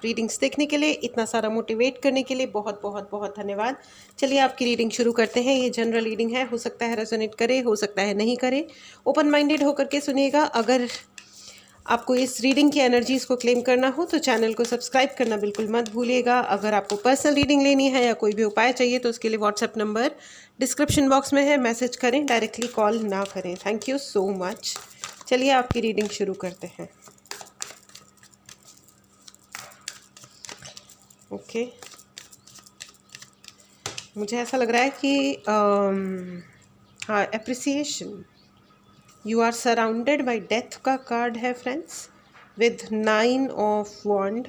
Readings देखने के लिए, इतना सारा मोटिवेट करने के लिए बहुत बहुत बहुत धन्यवाद। चलिए आपकी रीडिंग शुरू करते हैं। ये जनरल रीडिंग है, हो सकता है रेजोनेट करे, हो सकता है नहीं करे। ओपन माइंडेड होकर के सुनिएगा। अगर आपको इस रीडिंग की एनर्जीज़ को क्लेम करना हो तो चैनल को सब्सक्राइब करना बिल्कुल मत भूलिएगा। अगर आपको पर्सनल रीडिंग लेनी है या कोई भी उपाय चाहिए तो उसके लिए व्हाट्सएप नंबर डिस्क्रिप्शन बॉक्स में है, मैसेज करें, डायरेक्टली कॉल ना करें। Thank you so much. चलिए आपकी रीडिंग शुरू करते हैं। ओके मुझे ऐसा लग रहा है कि हाँ, appreciation. You are surrounded by death का कार्ड है friends, with 9 of wand,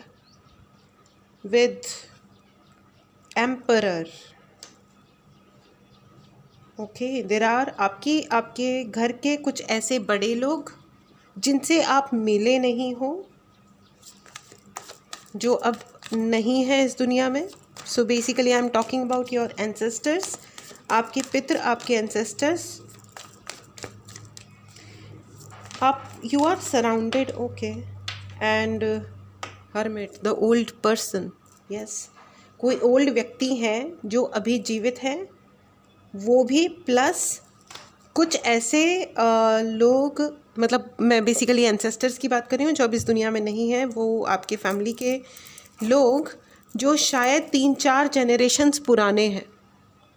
with emperor. Okay, there are आपके घर के कुछ ऐसे बड़े लोग जिनसे आप मिले नहीं हो, जो अब नहीं है इस दुनिया में। So basically I am talking about your ancestors, आपके पितृ, आपके एंसेस्टर्स। आप you are surrounded, okay, and hermit, the old person. Yes, कोई ओल्ड व्यक्ति है जो अभी जीवित है, वो भी, प्लस कुछ ऐसे लोग, मतलब मैं बेसिकली एंसेस्टर्स की बात कर रही हूँ जो अब इस दुनिया में नहीं है। वो आपके फैमिली के लोग जो शायद 3-4 जनरेशन्स पुराने हैं,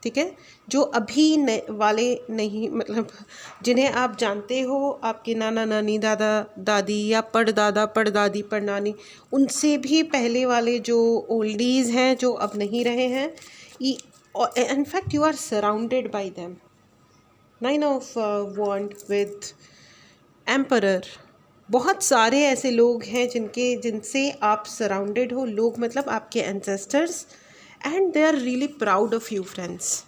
ठीक है, जो अभी वाले नहीं, मतलब जिन्हें आप जानते हो, आपके नाना नानी, दादा दादी या परदादा परदादी परनानी, उनसे भी पहले वाले जो ओल्डीज़ हैं जो अब नहीं रहे हैं। In fact you are surrounded by them. 9 of wand with emperor. बहुत सारे ऐसे लोग हैं जिनसे आप सराउंडेड हो। लोग मतलब आपके ancestors, and they are really proud of you friends.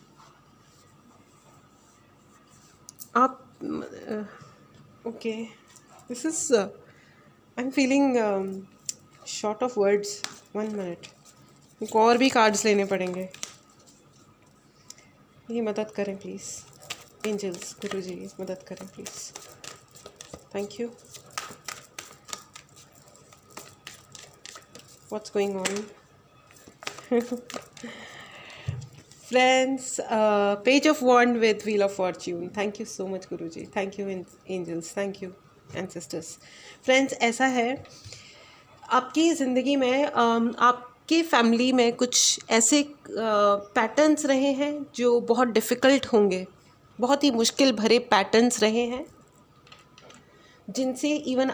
आप okay, this is I am feeling short of words. 1 minute, मुझको और भी कार्ड्स लेने पड़ेंगे। ये मदद करें प्लीज़, एंजल्स, गुरु जी मदद करें please. Thank you. What's going on friends? Page of wand with wheel of fortune. Thank you so much guru ji, thank you angels, thank you ancestors. Friends, ऐसा है आपकी ज़िंदगी में, आपके फैमिली में कुछ ऐसे पैटर्न्स रहे हैं जो बहुत डिफ़िकल्ट होंगे, बहुत ही मुश्किल भरे पैटर्न्स रहे हैं, जिनसे इवन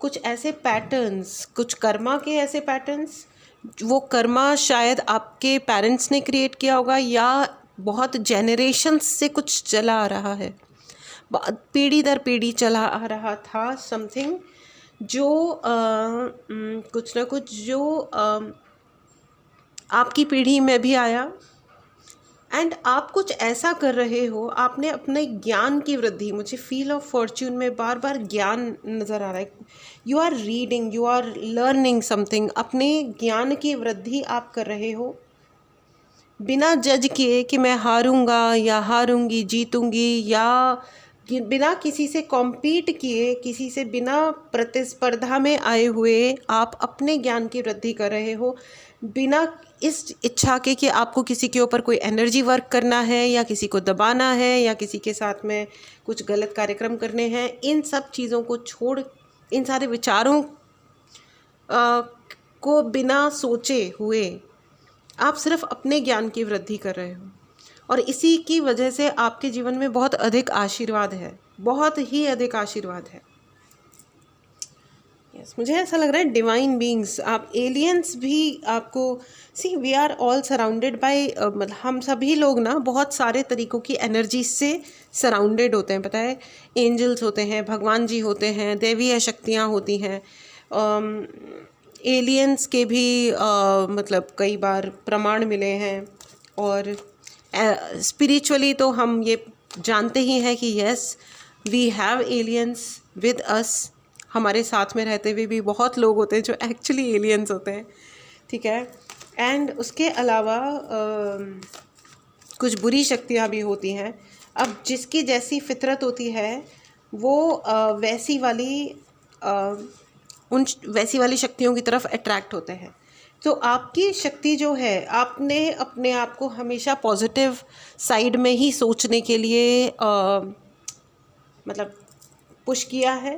कुछ ऐसे पैटर्न्स, कुछ कर्मा के ऐसे पैटर्न्स, वो कर्मा शायद आपके पेरेंट्स ने क्रिएट किया होगा या बहुत जेनरेशन्स से कुछ चला आ रहा है, पीढ़ी दर पीढ़ी चला आ रहा था। समथिंग जो कुछ ना कुछ जो आपकी पीढ़ी में भी आया, एंड आप कुछ ऐसा कर रहे हो, आपने अपने ज्ञान की वृद्धि, मुझे फील ऑफ फॉर्च्यून में बार बार ज्ञान नज़र आ रहा है। You are reading, you are learning something, अपने ज्ञान की वृद्धि आप कर रहे हो, बिना जज किए कि मैं हारूंगा या हारूंगी, जीतूंगी, या बिना किसी से कॉम्पीट किए, किसी से बिना प्रतिस्पर्धा में आए हुए आप अपने ज्ञान की वृद्धि कर रहे हो, बिना इस इच्छा के कि आपको किसी के ऊपर कोई एनर्जी वर्क करना है या किसी को दबाना है या किसी के साथ में कुछ गलत कार्यक्रम करने हैं। इन सब चीज़ों को छोड़, इन सारे विचारों को बिना सोचे हुए आप सिर्फ अपने ज्ञान की वृद्धि कर रहे हो, और इसी की वजह से आपके जीवन में बहुत अधिक आशीर्वाद है, बहुत ही अधिक आशीर्वाद है। यस, मुझे ऐसा लग रहा है डिवाइन बीइंग्स, आप एलियंस भी आपको, see we are all surrounded by, मतलब हम सभी लोग ना बहुत सारे तरीक़ों की एनर्जी से सराउंडेड होते हैं, पता है। एंजल्स होते हैं, भगवान जी होते हैं, दैवीय शक्तियाँ होती हैं, एलियंस के भी मतलब कई बार प्रमाण मिले हैं, और स्पिरिचुअली तो हम ये जानते ही हैं कि yes we have aliens with us. हमारे साथ में रहते हुए भी बहुत लोग होते हैं जो एक्चुअली एलियंस होते हैं, ठीक है। एंड उसके अलावा कुछ बुरी शक्तियाँ भी होती हैं। अब जिसकी जैसी फितरत होती है वो वैसी वाली शक्तियों की तरफ अट्रैक्ट होते हैं। तो आपकी शक्ति जो है, आपने अपने आप को हमेशा पॉजिटिव साइड में ही सोचने के लिए मतलब पुश किया है।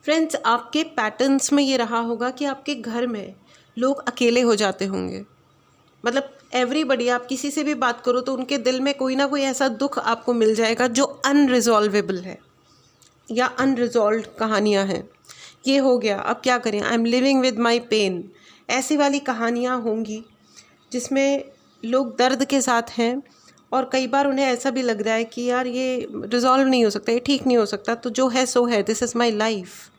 फ्रेंड्स, आपके पैटर्न्स में ये रहा होगा कि आपके घर में लोग अकेले हो जाते होंगे। मतलब एवरीबडी, आप किसी से भी बात करो तो उनके दिल में कोई ना कोई ऐसा दुख आपको मिल जाएगा जो अनरिजॉल्वेबल है या अनरिजॉल्व कहानियाँ हैं। ये हो गया, अब क्या करें, I am living with my pain, ऐसी वाली कहानियाँ होंगी जिसमें लोग दर्द के साथ हैं और कई बार उन्हें ऐसा भी लग रहा है कि यार ये रिजॉल्व नहीं हो सकता, ये ठीक नहीं हो सकता, तो जो है सो है, this is my life.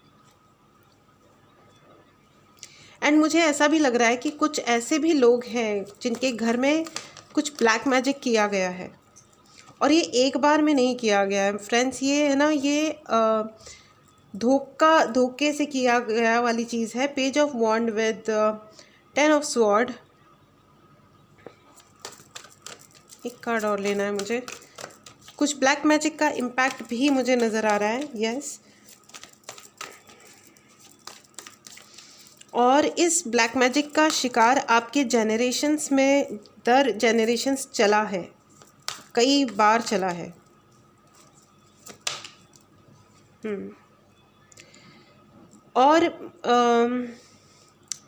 And मुझे ऐसा भी लग रहा है कि कुछ ऐसे भी लोग हैं जिनके घर में कुछ ब्लैक मैजिक किया गया है, और ये एक बार में नहीं किया गया है फ्रेंड्स। ये है ना, ये धोखे से किया गया वाली चीज़ है। Page of wand with 10 of sword. एक कार्ड और लेना है मुझे। कुछ ब्लैक मैजिक का इम्पैक्ट भी मुझे नज़र आ रहा है, यस। और इस ब्लैक मैजिक का शिकार आपके जेनरेशन्स में दर जेनरेशन्स चला है, कई बार चला है। और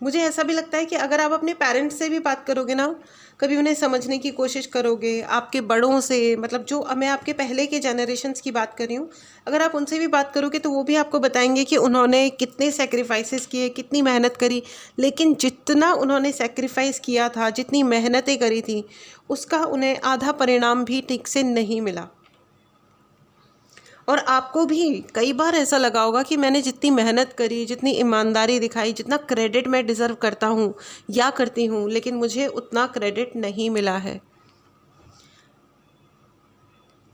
मुझे ऐसा भी लगता है कि अगर आप अपने पेरेंट्स से भी बात करोगे ना, कभी उन्हें समझने की कोशिश करोगे, आपके बड़ों से, मतलब जो मैं आपके पहले के जनरेशन्स की बात कर रही हूँ, अगर आप उनसे भी बात करोगे तो वो भी आपको बताएंगे कि उन्होंने कितने सेक्रीफाइसेस किए, कितनी मेहनत करी, लेकिन जितना उन्होंने सेक्रीफाइस किया था, जितनी मेहनतें करी थी, उसका उन्हें आधा परिणाम भी ठीक से नहीं मिला। और आपको भी कई बार ऐसा लगा होगा कि मैंने जितनी मेहनत करी, जितनी ईमानदारी दिखाई, जितना क्रेडिट मैं डिज़र्व करता हूँ या करती हूँ, लेकिन मुझे उतना क्रेडिट नहीं मिला है।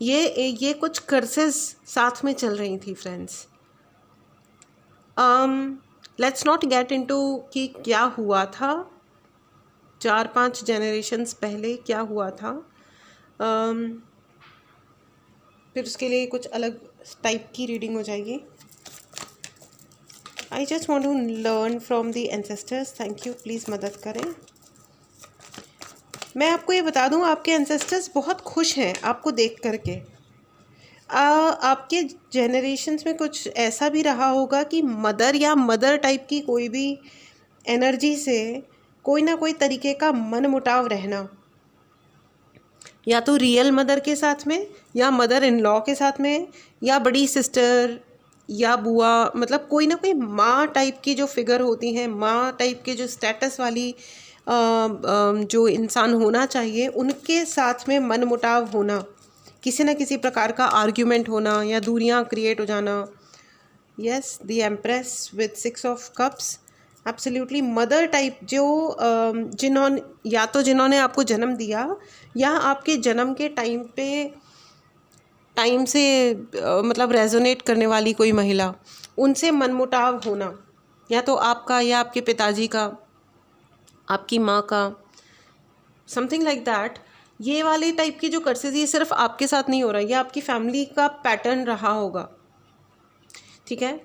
ये कुछ कर्सेस साथ में चल रही थी friends. Let's not get into कि क्या हुआ था 4-5 जनरेशन्स पहले, क्या हुआ था। फिर उसके लिए कुछ अलग टाइप की रीडिंग हो जाएगी। I just want to learn from the ancestors. Thank you, please मदद करें। मैं आपको ये बता दूं, आपके एंसेस्टर्स बहुत खुश हैं आपको देख करके। आपके जेनरेशन्स में कुछ ऐसा भी रहा होगा कि मदर या मदर टाइप की कोई भी एनर्जी से कोई ना कोई तरीके का मन मुटाव रहना, या तो रियल मदर के साथ में, या मदर इन लॉ के साथ में, या बड़ी सिस्टर या बुआ, मतलब कोई ना कोई माँ टाइप की जो फिगर होती हैं, माँ टाइप के जो स्टेटस वाली जो इंसान होना चाहिए, उनके साथ में मनमुटाव होना, किसी न किसी प्रकार का आर्ग्यूमेंट होना या दूरियां क्रिएट हो जाना। Yes, the empress with 6 of cups, absolutely मतलब टाइप जो जिन्होंने आपको जन्म दिया या आपके जन्म के टाइम से मतलब रेजोनेट करने वाली कोई महिला, उनसे मनमुटाव होना, या तो आपका या आपके पिताजी का, आपकी माँ का, समथिंग लाइक दैट। ये वाले टाइप की जो कर्सेस, ये सिर्फ आपके साथ नहीं हो रहा, ये आपकी फैमिली का पैटर्न रहा होगा, ठीक है।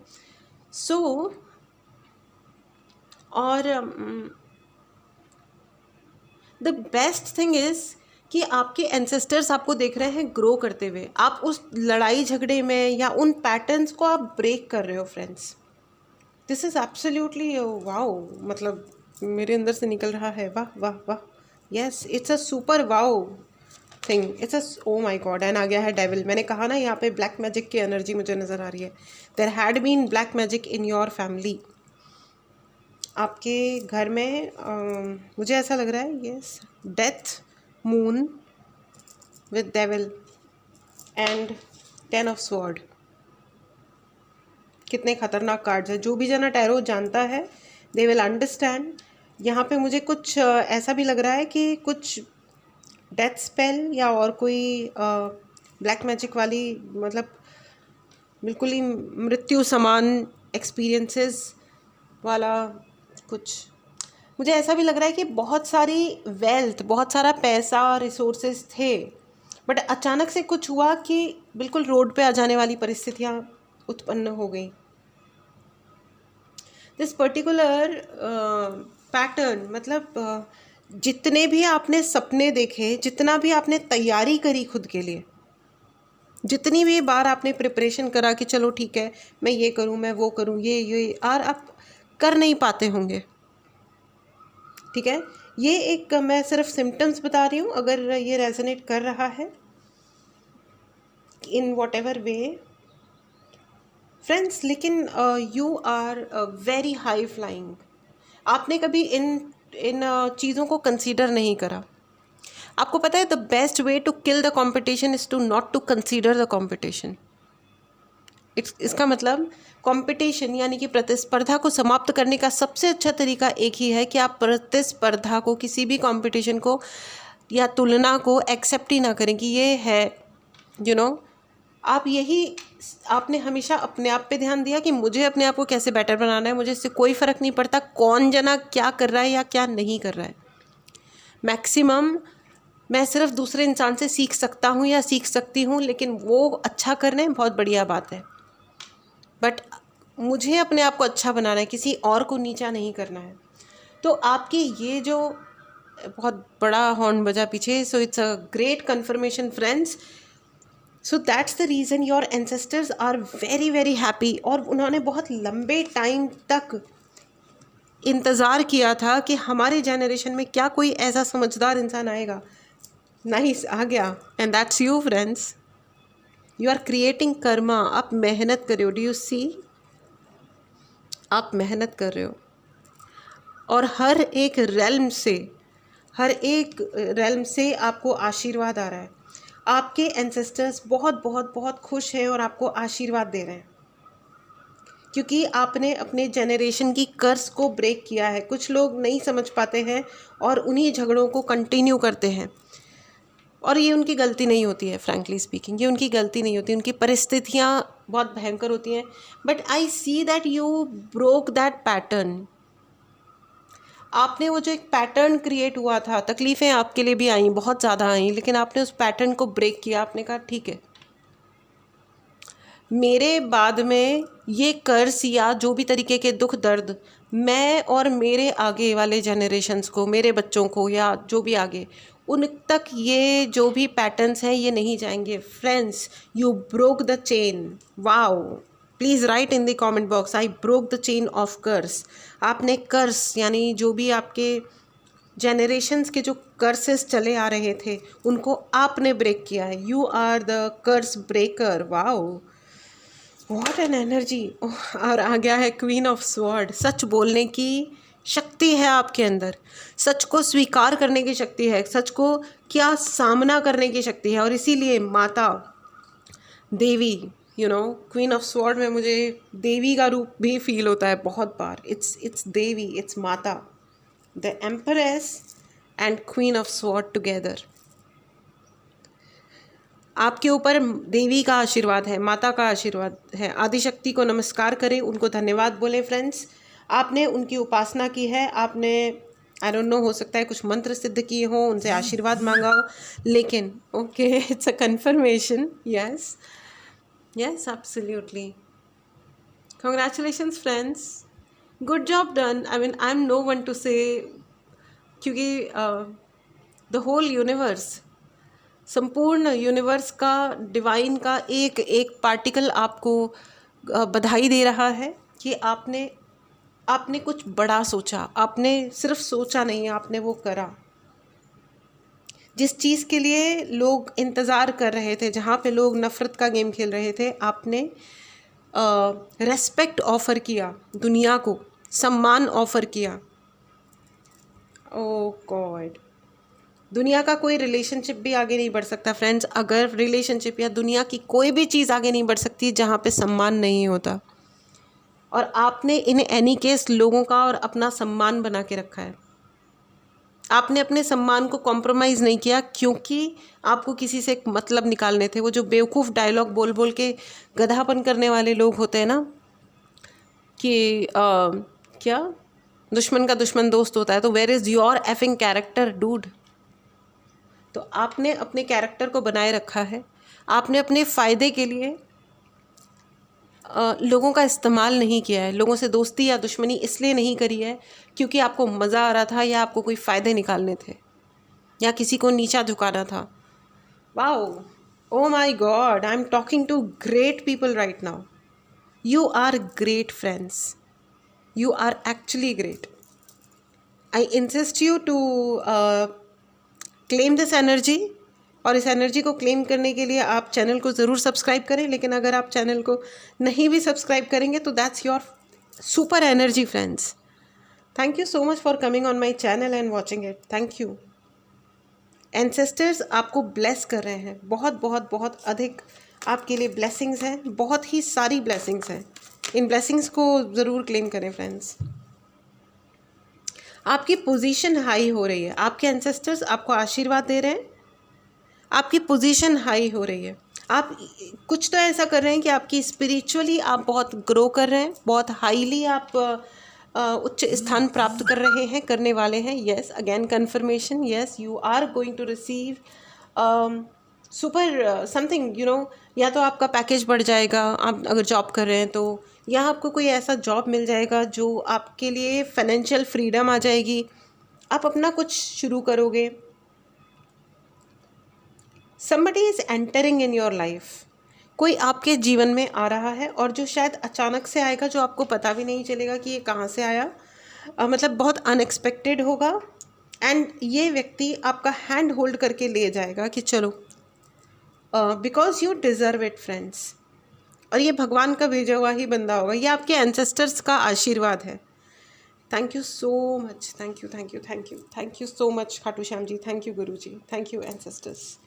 सो और द बेस्ट थिंग इज़ कि आपके एंसेस्टर्स आपको देख रहे हैं ग्रो करते हुए। आप उस लड़ाई झगड़े में या उन पैटर्न्स को आप ब्रेक कर रहे हो friends. This is absolutely wow, मतलब मेरे अंदर से निकल रहा है, वाह वाह वाह। Yes, it's a super wow thing, it's a oh my God. And आ गया है डेविल। मैंने कहा ना, यहाँ पे ब्लैक मैजिक की एनर्जी मुझे नज़र आ रही है। There had been black magic in your family. आपके घर में मुझे ऐसा लग रहा है, yes, death, moon with devil and 10 of sword. कितने खतरनाक कार्ड्स हैं। जो भी जना टैरो जानता है, दे विल अंडरस्टैंड। यहाँ पे मुझे कुछ ऐसा भी लग रहा है कि कुछ डेथ स्पेल या और कोई ब्लैक मैजिक वाली, मतलब बिल्कुल ही मृत्यु समान एक्सपीरियंसेस वाला कुछ। मुझे ऐसा भी लग रहा है कि बहुत सारी वेल्थ, बहुत सारा पैसा, रिसोर्सेज थे, बट अचानक से कुछ हुआ कि बिल्कुल रोड पे आ जाने वाली परिस्थितियाँ उत्पन्न हो गई। दिस पर्टिकुलर पैटर्न मतलब जितने भी आपने सपने देखे, जितना भी आपने तैयारी करी खुद के लिए, जितनी भी बार आपने प्रिपरेशन करा कि चलो ठीक है मैं ये करूँ, मैं वो करूँ, ये और आप कर नहीं पाते होंगे। ठीक है, ये एक मैं सिर्फ सिम्टम्स बता रही हूँ, अगर ये रेजोनेट कर रहा है in whatever way friends. लेकिन you are very high flying. आपने कभी इन चीज़ों को कंसीडर नहीं करा। आपको पता है the best way to kill the competition is to not to consider the competition. इसका मतलब कंपटीशन यानी कि प्रतिस्पर्धा को समाप्त करने का सबसे अच्छा तरीका एक ही है कि आप प्रतिस्पर्धा को, किसी भी कंपटीशन को या तुलना को एक्सेप्ट ही ना करें कि ये है आप यही आपने हमेशा अपने आप पे ध्यान दिया कि मुझे अपने आप को कैसे बेटर बनाना है, मुझे इससे कोई फ़र्क नहीं पड़ता कौन जना क्या कर रहा है या क्या नहीं कर रहा है। मैक्सिमम मैं सिर्फ दूसरे इंसान से सीख सकता हूँ या सीख सकती हूँ, लेकिन वो अच्छा करने बहुत बढ़िया बात है, बट मुझे अपने आप को अच्छा बनाना है, किसी और को नीचा नहीं करना है। तो आपकी ये जो बहुत बड़ा हॉर्न बजा पीछे, so it's a great confirmation friends. So that's the reason your ancestors are very very happy. और उन्होंने बहुत लंबे टाइम तक इंतज़ार किया था कि हमारे जनरेशन में क्या कोई ऐसा समझदार इंसान आएगा। नाइस, आ गया। And that's you friends. You are creating karma. आप मेहनत कर रहे हो। Do you see? आप मेहनत कर रहे हो और हर एक रेल्म से आपको आशीर्वाद आ रहा है। आपके एंसेस्टर्स बहुत बहुत बहुत खुश हैं और आपको आशीर्वाद दे रहे हैं क्योंकि आपने अपने जनरेशन की कर्स को ब्रेक किया है। कुछ लोग नहीं समझ पाते हैं और उन्हीं झगड़ों को कंटिन्यू करते हैं, और ये उनकी गलती नहीं होती है। फ्रैंकली स्पीकिंग, ये उनकी गलती नहीं होती, उनकी परिस्थितियाँ बहुत भयंकर होती हैं। But I see that you broke that pattern. आपने वो जो एक पैटर्न क्रिएट हुआ था, तकलीफ़ें आपके लिए भी आई, बहुत ज़्यादा आई, लेकिन आपने उस पैटर्न को ब्रेक किया। आपने कहा ठीक है, मेरे बाद में ये कर्ज या जो भी तरीके के दुख दर्द मैं और मेरे आगे वाले जनरेशन्स को, मेरे बच्चों को या जो भी आगे, उन तक ये जो भी पैटर्न्स हैं ये नहीं जाएंगे। Friends, you broke the chain. Wow, please write in the comment box, I broke the chain of curse. आपने कर्स यानी जो भी आपके जनरेशन्स के जो कर्सेस चले आ रहे थे उनको आपने ब्रेक किया है। You are the curse breaker. Wow, what an energy. और आ गया है क्वीन ऑफ स्वॉर्ड। सच बोलने की शक्ति है आपके अंदर, सच को स्वीकार करने की शक्ति है, सच को क्या सामना करने की शक्ति है। और इसीलिए माता देवी, क्वीन ऑफ स्वॉर्ड में मुझे देवी का रूप भी फील होता है बहुत बार। It's Devi, it's Mata, the empress and queen of sword together. आपके ऊपर देवी का आशीर्वाद है, माता का आशीर्वाद है। आदिशक्ति को नमस्कार करें, उनको धन्यवाद बोलें फ्रेंड्स। आपने उनकी उपासना की है, आपने आई डोंट नो, हो सकता है कुछ मंत्र सिद्ध किए हों, उनसे आशीर्वाद मांगा हो, लेकिन okay, it's a confirmation. Yes yes, absolutely. Congratulations friends, good job done. I mean I am no one to say, क्योंकि द होल यूनिवर्स, संपूर्ण यूनिवर्स का, डिवाइन का एक एक पार्टिकल आपको बधाई दे रहा है कि आपने कुछ बड़ा सोचा। आपने सिर्फ सोचा नहीं, आपने वो करा। जिस चीज़ के लिए लोग इंतज़ार कर रहे थे, जहाँ पे लोग नफ़रत का गेम खेल रहे थे, आपने रेस्पेक्ट ऑफ़र किया, दुनिया को सम्मान ऑफ़र किया। ओह गॉड, दुनिया का कोई रिलेशनशिप भी आगे नहीं बढ़ सकता फ्रेंड्स, अगर रिलेशनशिप या दुनिया की कोई भी चीज़ आगे नहीं बढ़ सकती जहाँ पे सम्मान नहीं होता। और आपने इन एनी केस लोगों का और अपना सम्मान बना के रखा है। आपने अपने सम्मान को कॉम्प्रोमाइज़ नहीं किया क्योंकि आपको किसी से एक मतलब निकालने थे। वो जो बेवकूफ़ डायलॉग बोल बोल के गधापन करने वाले लोग होते हैं ना, कि क्या दुश्मन का दुश्मन दोस्त होता है, तो where is your effing character dude. तो आपने अपने कैरेक्टर को बनाए रखा है, आपने अपने फ़ायदे के लिए लोगों का इस्तेमाल नहीं किया है। लोगों से दोस्ती या दुश्मनी इसलिए नहीं करी है क्योंकि आपको मज़ा आ रहा था या आपको कोई फ़ायदे निकालने थे या किसी को नीचा झुकाना था। Wow, oh my God, I am talking to great people right now. You are great friends, you are actually great. I insist you to claim this energy, और इस एनर्जी को क्लेम करने के लिए आप चैनल को ज़रूर सब्सक्राइब करें। लेकिन अगर आप चैनल को नहीं भी सब्सक्राइब करेंगे तो that's your super energy friends. Thank you so much for coming on my channel and watching it. Thank you. Ancestors आपको ब्लेस कर रहे हैं, बहुत बहुत बहुत अधिक आपके लिए ब्लेसिंग्स हैं, बहुत ही सारी ब्लेसिंग्स हैं। इन ब्लेसिंग्स को ज़रूर क्लेम करें फ्रेंड्स। आपकी पोजीशन हाई हो रही है, आपके एंसेस्टर्स आपको आशीर्वाद दे रहे हैं, आपकी पोजीशन हाई हो रही है। आप कुछ तो ऐसा कर रहे हैं कि आपकी स्पिरिचुअली आप बहुत ग्रो कर रहे हैं, बहुत हाईली आप उच्च स्थान प्राप्त कर रहे हैं, करने वाले हैं। Yes, again confirmation, yes you are going to receive super something, you know. या तो आपका पैकेज बढ़ जाएगा, आप अगर जॉब कर रहे हैं तो, या आपको कोई ऐसा जॉब मिल जाएगा जो आपके लिए फाइनेंशियल फ्रीडम आ जाएगी, आप अपना कुछ शुरू करोगे। somebody is entering in your life, कोई आपके जीवन में आ रहा है और जो शायद अचानक से आएगा, जो आपको पता भी नहीं चलेगा कि ये कहाँ से आया, मतलब बहुत अनएक्सपेक्टेड होगा। एंड ये व्यक्ति आपका हैंड होल्ड करके ले जाएगा कि चलो, because you deserve it friends. और ये भगवान का भेजा हुआ ही बंदा होगा, ये आपके एंसेस्टर्स का आशीर्वाद है। Thank you so much, thank you thank you thank you thank you so much Khatu Shyam ji, thank you guru ji, thank you ancestors.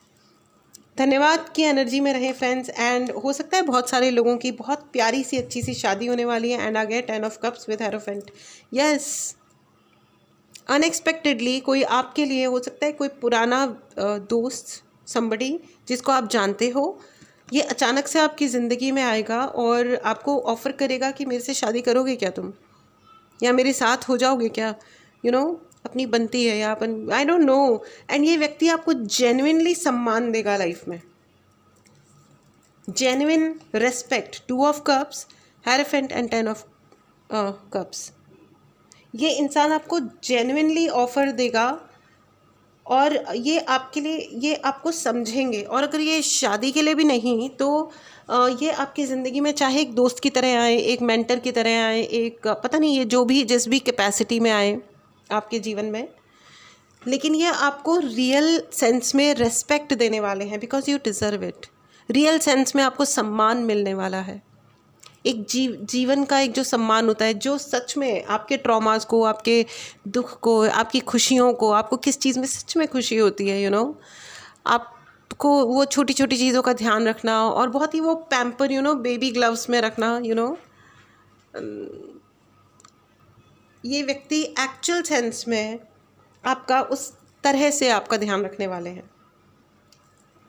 धन्यवाद की एनर्जी में रहे फ्रेंड्स। एंड हो सकता है बहुत सारे लोगों की बहुत प्यारी सी अच्छी सी शादी होने वाली है। एंड आ गया 10 of cups with hierophant. Yes, unexpectedly कोई आपके लिए हो सकता है, कोई पुराना दोस्त, समबडी जिसको आप जानते हो, ये अचानक से आपकी ज़िंदगी में आएगा और आपको ऑफ़र करेगा कि मेरे से शादी करोगे क्या तुम, या मेरे साथ हो जाओगे क्या, यू नो, अपनी बनती है या अपन, आई डोंट नो। एंड ये व्यक्ति आपको जेन्युइनली सम्मान देगा लाइफ में, genuine respect. 2 of cups, hierophant and 10 of cups. ये इंसान आपको जेन्युइनली ऑफर देगा और ये आपके लिए, ये आपको समझेंगे। और अगर ये शादी के लिए भी नहीं तो ये आपकी ज़िंदगी में चाहे एक दोस्त की तरह आए, एक मेंटर की तरह आए, एक पता नहीं ये जो भी जिस भी कैपेसिटी में आए आपके जीवन में, लेकिन ये आपको रियल सेंस में रेस्पेक्ट देने वाले हैं, because you deserve it. Real sense में आपको सम्मान मिलने वाला है, एक जीवन का एक जो सम्मान होता है, जो सच में आपके ट्रॉमास को, आपके दुख को, आपकी खुशियों को, आपको किस चीज़ में सच में खुशी होती है, यू नो, आपको वो छोटी छोटी चीज़ों का ध्यान रखना और बहुत ही वो pamper, you know, baby gloves में रखना, यू नो, ये व्यक्ति एक्चुअल सेंस में आपका उस तरह से आपका ध्यान रखने वाले हैं।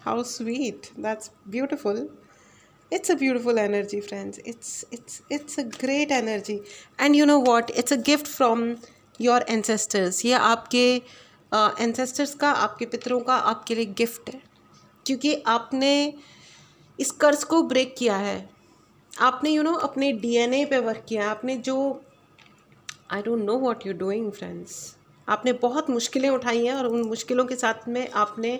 How sweet, that's beautiful. It's a beautiful energy friends, it's a great energy, and you know what, it's a gift from your ancestors। ये आपके ancestors का, आपके पितरों का आपके लिए गिफ्ट है, क्योंकि आपने इस कर्ज को ब्रेक किया है, आपने यू नो अपने DNA पे वर्क किया, आपने जो, I don't know what you doing friends, आपने बहुत मुश्किलें उठाई हैं और उन मुश्किलों के साथ में आपने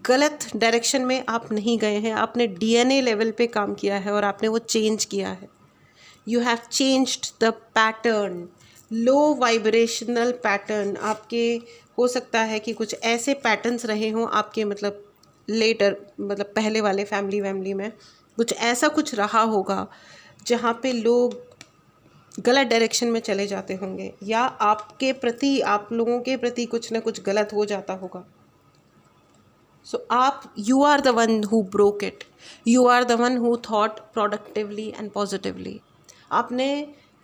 गलत डायरेक्शन में आप नहीं गए हैं, आपने DNA लेवल पे काम किया है और आपने वो चेंज किया है। You have changed the pattern, low vibrational pattern. आपके हो सकता है कि कुछ ऐसे पैटर्न्स रहे हों आपके, मतलब लेटर, मतलब पहले वाले फैमिली में कुछ ऐसा कुछ रहा होगा जहाँ पे लोग गलत डायरेक्शन में चले जाते होंगे, या आपके प्रति, आप लोगों के प्रति कुछ ना कुछ गलत हो जाता होगा। So you are the one who broke it. You are the one who thought productively and positively. आपने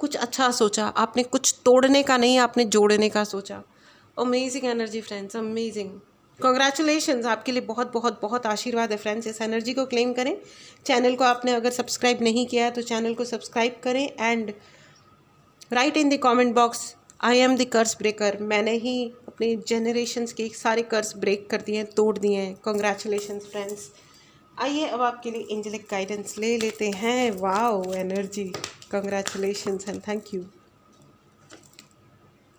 कुछ अच्छा सोचा, आपने कुछ तोड़ने का नहीं, आपने जोड़ने का सोचा। Amazing energy friends, amazing. Congratulations, आपके लिए बहुत बहुत बहुत आशीर्वाद है फ्रेंड्स। इस एनर्जी को क्लेम करें। चैनल को आपने अगर सब्सक्राइब नहीं किया है तो चैनल को सब्सक्राइब करें and write in the comment box, I am the curse breaker. मैंने ही अपने जनरेशन्स के सारे कर्स ब्रेक कर दिए हैं, तोड़ दिए हैं। कॉन्ग्रेचुलेशंस फ्रेंड्स, आइए अब आपके लिए एंजेलिक गाइडेंस ले लेते हैं। Wow energy, congratulations and thank you.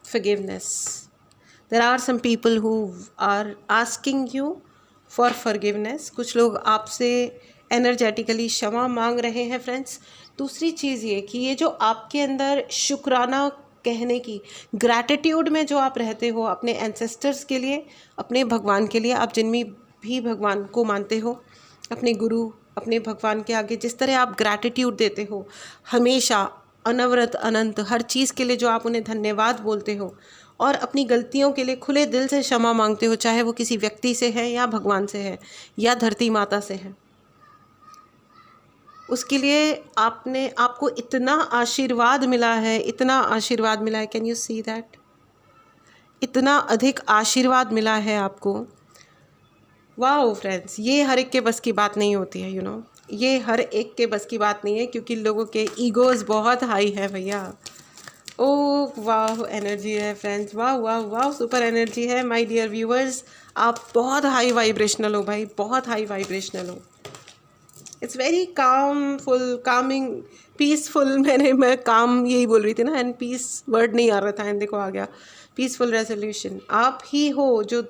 Forgiveness. There are some people who are asking you for forgiveness. कुछ लोग आपसे एनर्जेटिकली क्षमा मांग रहे हैं फ्रेंड्स। दूसरी चीज़ ये कि ये जो आपके अंदर शुक्राना कहने की, ग्रैटिट्यूड में जो आप रहते हो अपने एंसेस्टर्स के लिए, अपने भगवान के लिए, आप जिनमें भी भगवान को मानते हो, अपने गुरु, अपने भगवान के आगे जिस तरह आप ग्रैटिट्यूड देते हो हमेशा, अनवरत अनंत, हर चीज़ के लिए जो आप उन्हें धन्यवाद बोलते हो और अपनी गलतियों के लिए खुले दिल से क्षमा मांगते हो, चाहे वो किसी व्यक्ति से है या भगवान से है या धरती माता से है, उसके लिए आपको इतना आशीर्वाद मिला है, इतना आशीर्वाद मिला है। Can you see that? इतना अधिक आशीर्वाद मिला है आपको। वाओ फ्रेंड्स, ये हर एक के बस की बात नहीं होती है, ये हर एक के बस की बात नहीं है, क्योंकि लोगों के ईगोज़ बहुत हाई है भैया। ओह वाह एनर्जी है फ्रेंड्स, वाह वाह वाह, सुपर एनर्जी है माय डियर व्यूअर्स। आप बहुत हाई वाइब्रेशनल हो भाई, बहुत हाई वाइब्रेशनल हो। It's very calmful, calming, peaceful. मैं काम यही बोल रही थी ना, एंड पीस वर्ड नहीं आ रहा था, एंड देखो आ गया। पीसफुल रेजोल्यूशन आप ही हो जो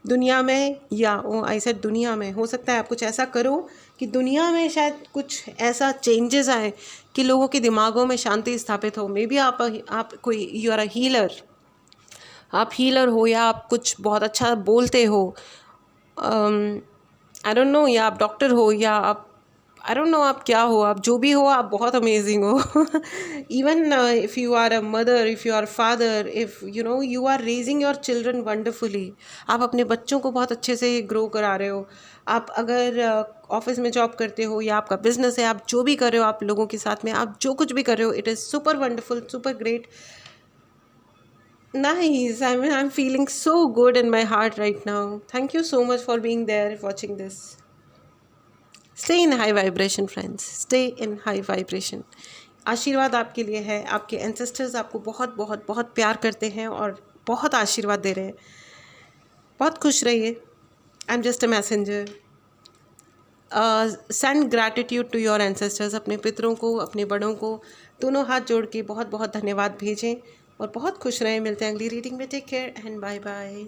दुनिया में या आई सेड दुनिया में, हो सकता है आप कुछ ऐसा करो कि दुनिया में शायद कुछ ऐसा चेंजेस आए कि लोगों के दिमागों में शांति स्थापित हो। मे बी आप कोई, यू आर अ हीलर, आप हीलर हो, या आप कुछ बहुत अच्छा बोलते हो, आई डोंट नो, या आप डॉक्टर हो, या आप आई डोंट नो आप क्या हो, आप जो भी हो आप बहुत अमेजिंग हो। Even if you are a mother, if you are father, if you are raising your children wonderfully, आप अपने बच्चों को बहुत अच्छे से ग्रो करा रहे हो। आप अगर ऑफिस में जॉब करते हो या आपका बिजनेस है, आप जो भी कर रहे हो, आप लोगों के साथ में आप जो कुछ भी कर रहे हो, it is super wonderful, super great, nice. I'm feeling so good in my heart right now. Thank you so much for being there, watching this. Stay in high vibration friends, stay in high vibration. आशीर्वाद आपके लिए है, आपके ancestors आपको बहुत बहुत बहुत प्यार करते हैं और बहुत आशीर्वाद दे रहे हैं। बहुत खुश रहिए। I am just a messenger. Send gratitude to your ancestors. अपने पितरों को, अपने बड़ों को दोनों हाथ जोड़ के बहुत बहुत धन्यवाद भेजें और बहुत खुश रहें। मिलते हैं अगली रीडिंग में। Take care and bye bye.